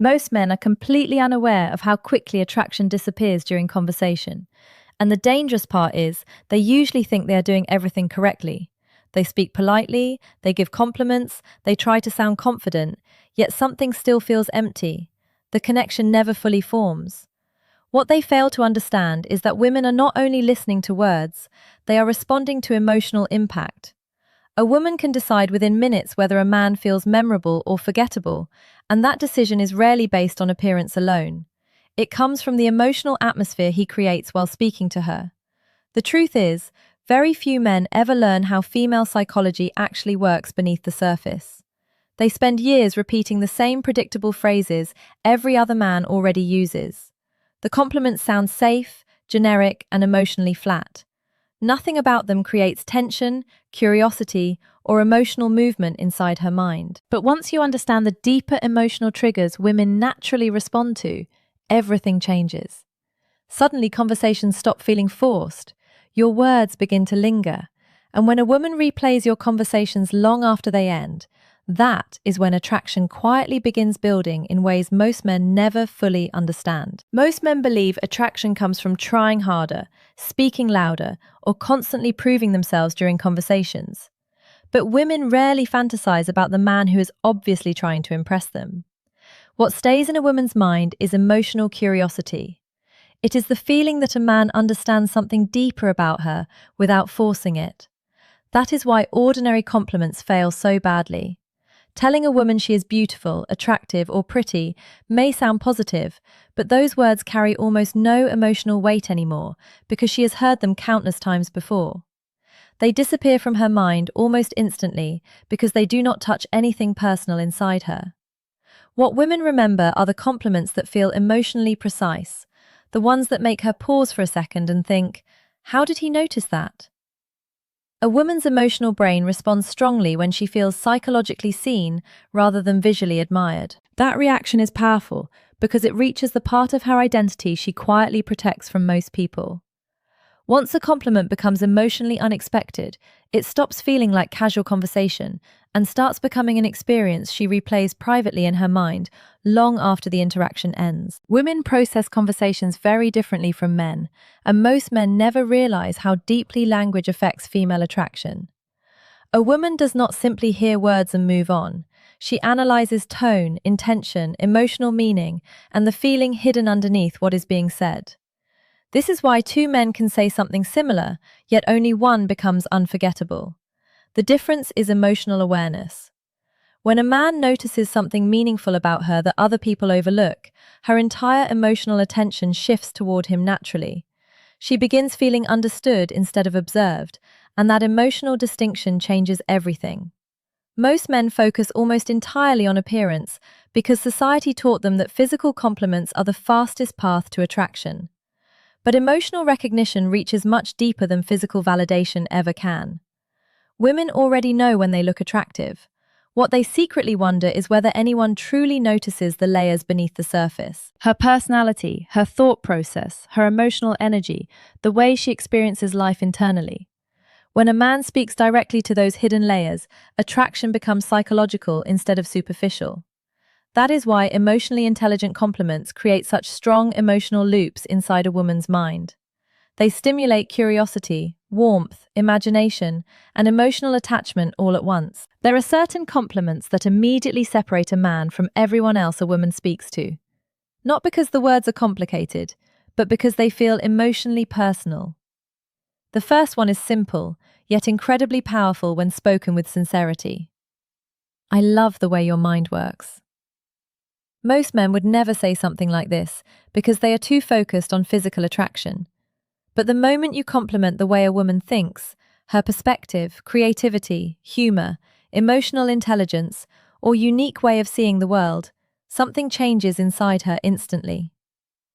Most men are completely unaware of how quickly attraction disappears during conversation. And the dangerous part is, they usually think they are doing everything correctly. They speak politely, they give compliments, they try to sound confident, yet something still feels empty. The connection never fully forms. What they fail to understand is that women are not only listening to words, they are responding to emotional impact. A woman can decide within minutes whether a man feels memorable or forgettable, and that decision is rarely based on appearance alone. It comes from the emotional atmosphere he creates while speaking to her. The truth is, very few men ever learn how female psychology actually works beneath the surface. They spend years repeating the same predictable phrases every other man already uses. The compliments sound safe, generic, and emotionally flat. Nothing about them creates tension, curiosity, or emotional movement inside her mind. But once you understand the deeper emotional triggers women naturally respond to, everything changes. Suddenly, conversations stop feeling forced. Your words begin to linger. And when a woman replays your conversations long after they end, that is when attraction quietly begins building in ways most men never fully understand. Most men believe attraction comes from trying harder, speaking louder, or constantly proving themselves during conversations. But women rarely fantasize about the man who is obviously trying to impress them. What stays in a woman's mind is emotional curiosity. It is the feeling that a man understands something deeper about her without forcing it. That is why ordinary compliments fail so badly. Telling a woman she is beautiful, attractive, or pretty may sound positive, but those words carry almost no emotional weight anymore because she has heard them countless times before. They disappear from her mind almost instantly because they do not touch anything personal inside her. What women remember are the compliments that feel emotionally precise, the ones that make her pause for a second and think, "How did he notice that?" A woman's emotional brain responds strongly when she feels psychologically seen rather than visually admired. That reaction is powerful because it reaches the part of her identity she quietly protects from most people. Once a compliment becomes emotionally unexpected, it stops feeling like casual conversation and starts becoming an experience she replays privately in her mind long after the interaction ends. Women process conversations very differently from men, and most men never realize how deeply language affects female attraction. A woman does not simply hear words and move on. She analyzes tone, intention, emotional meaning, and the feeling hidden underneath what is being said. This is why two men can say something similar, yet only one becomes unforgettable. The difference is emotional awareness. When a man notices something meaningful about her that other people overlook, her entire emotional attention shifts toward him naturally. She begins feeling understood instead of observed, and that emotional distinction changes everything. Most men focus almost entirely on appearance because society taught them that physical compliments are the fastest path to attraction. But emotional recognition reaches much deeper than physical validation ever can. Women already know when they look attractive. What they secretly wonder is whether anyone truly notices the layers beneath the surface. Her personality, her thought process, her emotional energy, the way she experiences life internally. When a man speaks directly to those hidden layers, attraction becomes psychological instead of superficial. That is why emotionally intelligent compliments create such strong emotional loops inside a woman's mind. They stimulate curiosity, warmth, imagination, and emotional attachment all at once. There are certain compliments that immediately separate a man from everyone else a woman speaks to. Not because the words are complicated, but because they feel emotionally personal. The first one is simple, yet incredibly powerful when spoken with sincerity. "I love the way your mind works." Most men would never say something like this because they are too focused on physical attraction. But the moment you compliment the way a woman thinks, her perspective, creativity, humor, emotional intelligence, or unique way of seeing the world, something changes inside her instantly.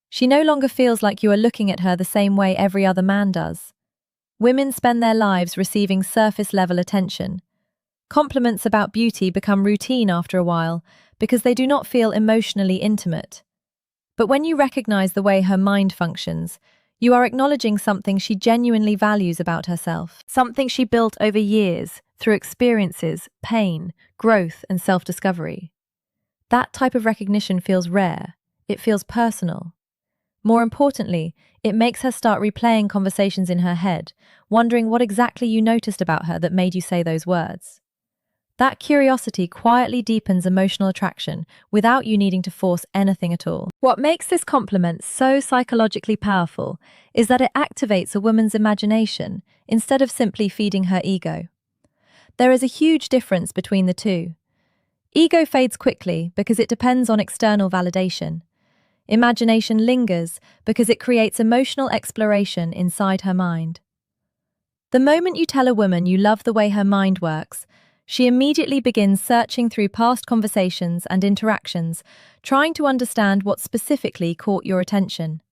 She no longer feels like you are looking at her the same way every other man does. Women spend their lives receiving surface-level attention. Compliments about beauty become routine after a while because they do not feel emotionally intimate. But when you recognize the way her mind functions, you are acknowledging something she genuinely values about herself, something she built over years through experiences, pain, growth, and self-discovery. That type of recognition feels rare. It feels personal. More importantly, it makes her start replaying conversations in her head, wondering what exactly you noticed about her that made you say those words. That curiosity quietly deepens emotional attraction without you needing to force anything at all. What makes this compliment so psychologically powerful is that it activates a woman's imagination instead of simply feeding her ego. There is a huge difference between the two. Ego fades quickly because it depends on external validation. Imagination lingers because it creates emotional exploration inside her mind. The moment you tell a woman you love the way her mind works, she immediately begins searching through past conversations and interactions, trying to understand what specifically caught your attention.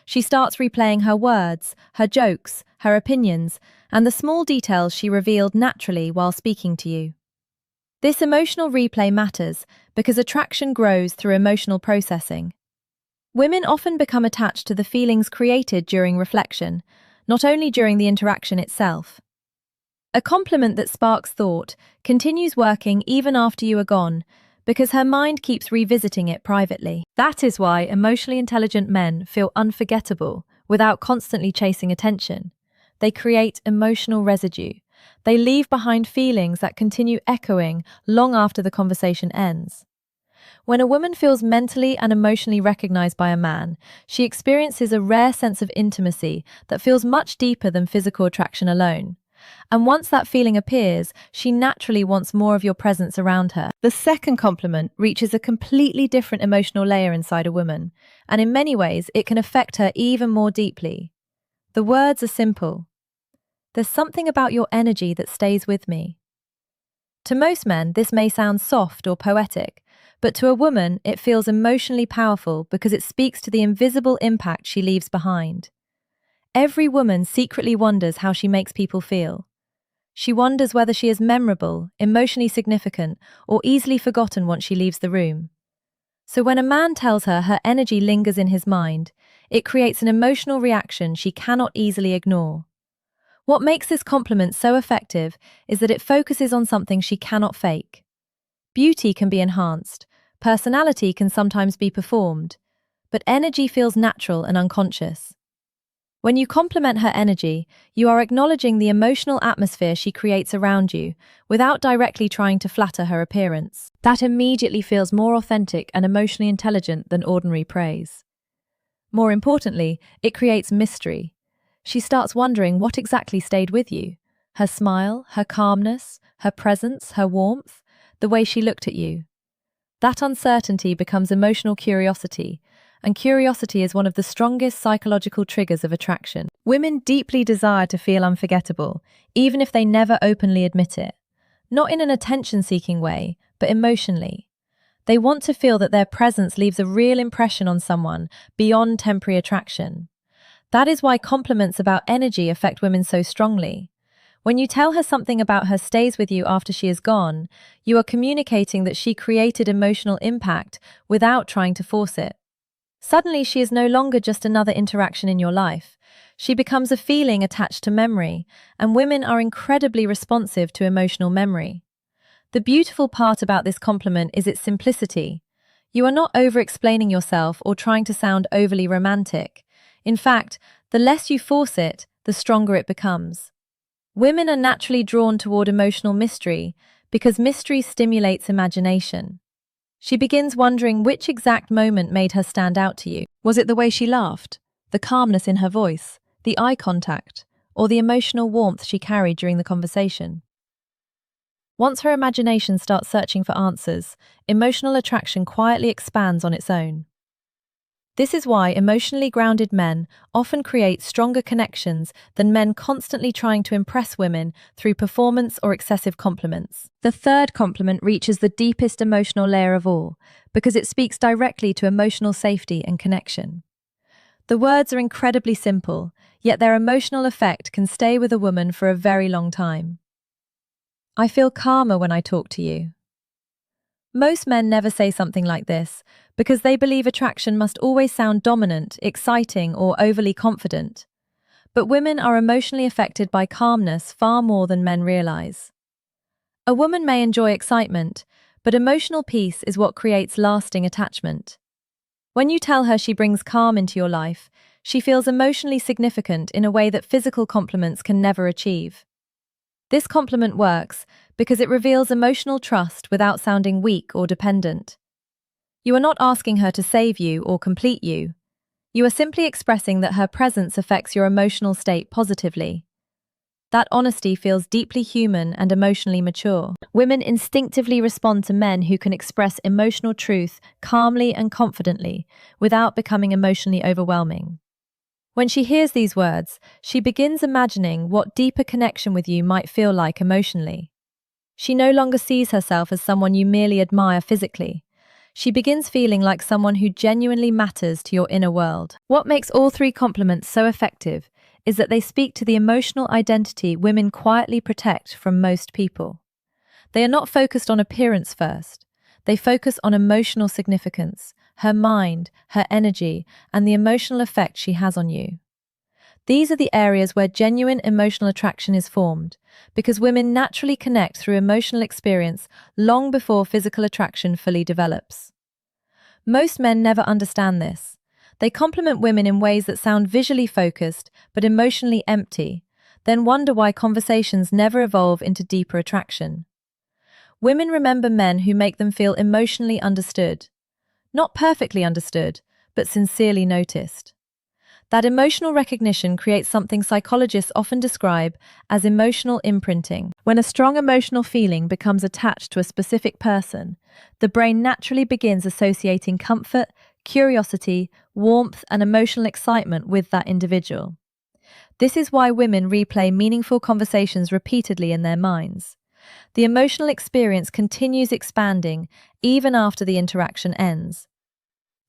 She starts replaying her words, her jokes, her opinions, and the small details she revealed naturally while speaking to you. This emotional replay matters because attraction grows through emotional processing. Women often become attached to the feelings created during reflection, not only during the interaction itself. A compliment that sparks thought continues working even after you are gone because her mind keeps revisiting it privately. That is why emotionally intelligent men feel unforgettable without constantly chasing attention. They create emotional residue. They leave behind feelings that continue echoing long after the conversation ends. When a woman feels mentally and emotionally recognized by a man, she experiences a rare sense of intimacy that feels much deeper than physical attraction alone. And once that feeling appears, she naturally wants more of your presence around her. The second compliment reaches a completely different emotional layer inside a woman, and in many ways it can affect her even more deeply. The words are simple. There's something about your energy that stays with me. To most men, this may sound soft or poetic, but to a woman, it feels emotionally powerful because it speaks to the invisible impact she leaves behind. Every woman secretly wonders how she makes people feel. She wonders whether she is memorable, emotionally significant, or easily forgotten once she leaves the room. So when a man tells her her energy lingers in his mind, it creates an emotional reaction she cannot easily ignore. What makes this compliment so effective is that it focuses on something she cannot fake. Beauty can be enhanced, personality can sometimes be performed, but energy feels natural and unconscious. When you compliment her energy, you are acknowledging the emotional atmosphere she creates around you without directly trying to flatter her appearance. That immediately feels more authentic and emotionally intelligent than ordinary praise. More importantly, it creates mystery. She starts wondering what exactly stayed with you. Her smile, her calmness, her presence, her warmth, the way she looked at you. That uncertainty becomes emotional curiosity, and curiosity is one of the strongest psychological triggers of attraction. Women deeply desire to feel unforgettable, even if they never openly admit it. Not in an attention-seeking way, but emotionally. They want to feel that their presence leaves a real impression on someone beyond temporary attraction. That is why compliments about energy affect women so strongly. When you tell her something about her stays with you after she is gone, you are communicating that she created emotional impact without trying to force it. Suddenly, she is no longer just another interaction in your life. She becomes a feeling attached to memory, and women are incredibly responsive to emotional memory. The beautiful part about this compliment is its simplicity. You are not over-explaining yourself or trying to sound overly romantic. In fact, the less you force it, the stronger it becomes. Women are naturally drawn toward emotional mystery because mystery stimulates imagination. She begins wondering which exact moment made her stand out to you. Was it the way she laughed, the calmness in her voice, the eye contact, or the emotional warmth she carried during the conversation? Once her imagination starts searching for answers, emotional attraction quietly expands on its own. This is why emotionally grounded men often create stronger connections than men constantly trying to impress women through performance or excessive compliments. The third compliment reaches the deepest emotional layer of all, because it speaks directly to emotional safety and connection. The words are incredibly simple, yet their emotional effect can stay with a woman for a very long time. I feel calmer when I talk to you. Most men never say something like this because they believe attraction must always sound dominant, exciting, or overly confident. But women are emotionally affected by calmness far more than men realize. A woman may enjoy excitement, But emotional peace is what creates lasting attachment. When you tell her she brings calm into your life, she feels emotionally significant in a way that physical compliments can never achieve. This compliment works because it reveals emotional trust without sounding weak or dependent. You are not asking her to save you or complete you. You are simply expressing that her presence affects your emotional state positively. That honesty feels deeply human and emotionally mature. Women instinctively respond to men who can express emotional truth calmly and confidently without becoming emotionally overwhelming. When she hears these words, she begins imagining what deeper connection with you might feel like emotionally. She no longer sees herself as someone you merely admire physically. She begins feeling like someone who genuinely matters to your inner world. What makes all three compliments so effective is that they speak to the emotional identity women quietly protect from most people. They are not focused on appearance first. They focus on emotional significance, her mind, her energy, and the emotional effect she has on you. These are the areas where genuine emotional attraction is formed, because women naturally connect through emotional experience long before physical attraction fully develops. Most men never understand this. They compliment women in ways that sound visually focused but emotionally empty, then wonder why conversations never evolve into deeper attraction. Women remember men who make them feel emotionally understood. Not perfectly understood, but sincerely noticed. That emotional recognition creates something psychologists often describe as emotional imprinting. When a strong emotional feeling becomes attached to a specific person, the brain naturally begins associating comfort, curiosity, warmth, and emotional excitement with that individual. This is why women replay meaningful conversations repeatedly in their minds. The emotional experience continues expanding even after the interaction ends.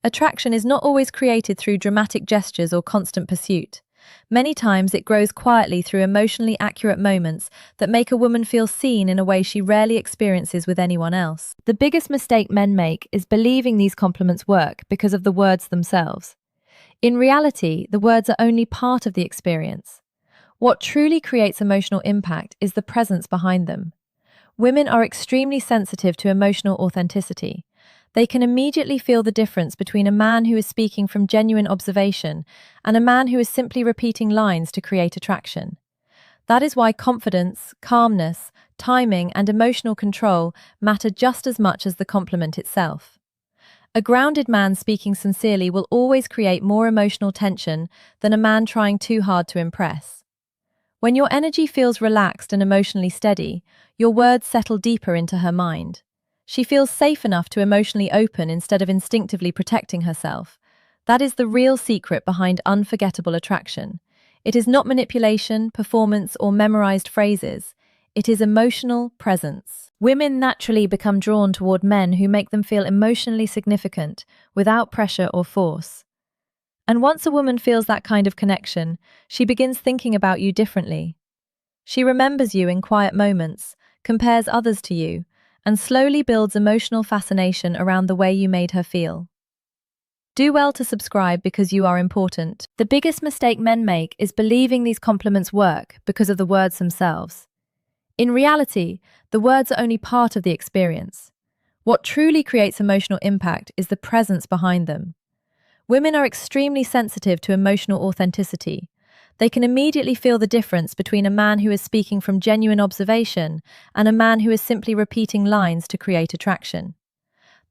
Attraction is not always created through dramatic gestures or constant pursuit. Many times it grows quietly through emotionally accurate moments that make a woman feel seen in a way she rarely experiences with anyone else. The biggest mistake men make is believing these compliments work because of the words themselves. In reality, the words are only part of the experience. What truly creates emotional impact is the presence behind them. Women are extremely sensitive to emotional authenticity. They can immediately feel the difference between a man who is speaking from genuine observation and a man who is simply repeating lines to create attraction. That is why confidence, calmness, timing, and emotional control matter just as much as the compliment itself. A grounded man speaking sincerely will always create more emotional tension than a man trying too hard to impress. When your energy feels relaxed and emotionally steady, your words settle deeper into her mind. She feels safe enough to emotionally open instead of instinctively protecting herself. That is the real secret behind unforgettable attraction. It is not manipulation, performance, or memorized phrases. It is emotional presence. Women naturally become drawn toward men who make them feel emotionally significant, without pressure or force. And once a woman feels that kind of connection, she begins thinking about you differently. She remembers you in quiet moments, compares others to you, and slowly builds emotional fascination around the way you made her feel. Do well to subscribe because you are important. The biggest mistake men make is believing these compliments work because of the words themselves. In reality, the words are only part of the experience. What truly creates emotional impact is the presence behind them. Women are extremely sensitive to emotional authenticity. They can immediately feel the difference between a man who is speaking from genuine observation and a man who is simply repeating lines to create attraction.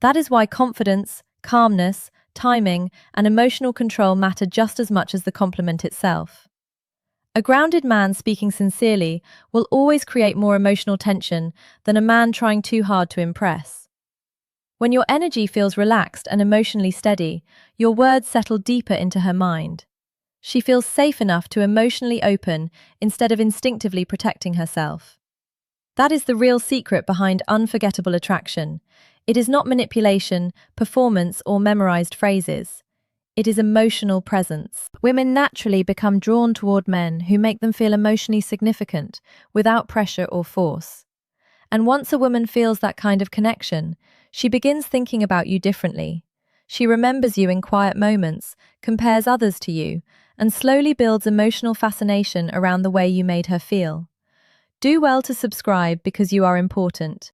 That is why confidence, calmness, timing, and emotional control matter just as much as the compliment itself. A grounded man speaking sincerely will always create more emotional tension than a man trying too hard to impress. When your energy feels relaxed and emotionally steady, your words settle deeper into her mind. She feels safe enough to emotionally open instead of instinctively protecting herself. That is the real secret behind unforgettable attraction. It is not manipulation, performance, or memorized phrases. It is emotional presence. Women naturally become drawn toward men who make them feel emotionally significant, without pressure or force. And once a woman feels that kind of connection, she begins thinking about you differently. She remembers you in quiet moments, compares others to you, and slowly builds emotional fascination around the way you made her feel. Do well to subscribe because you are important.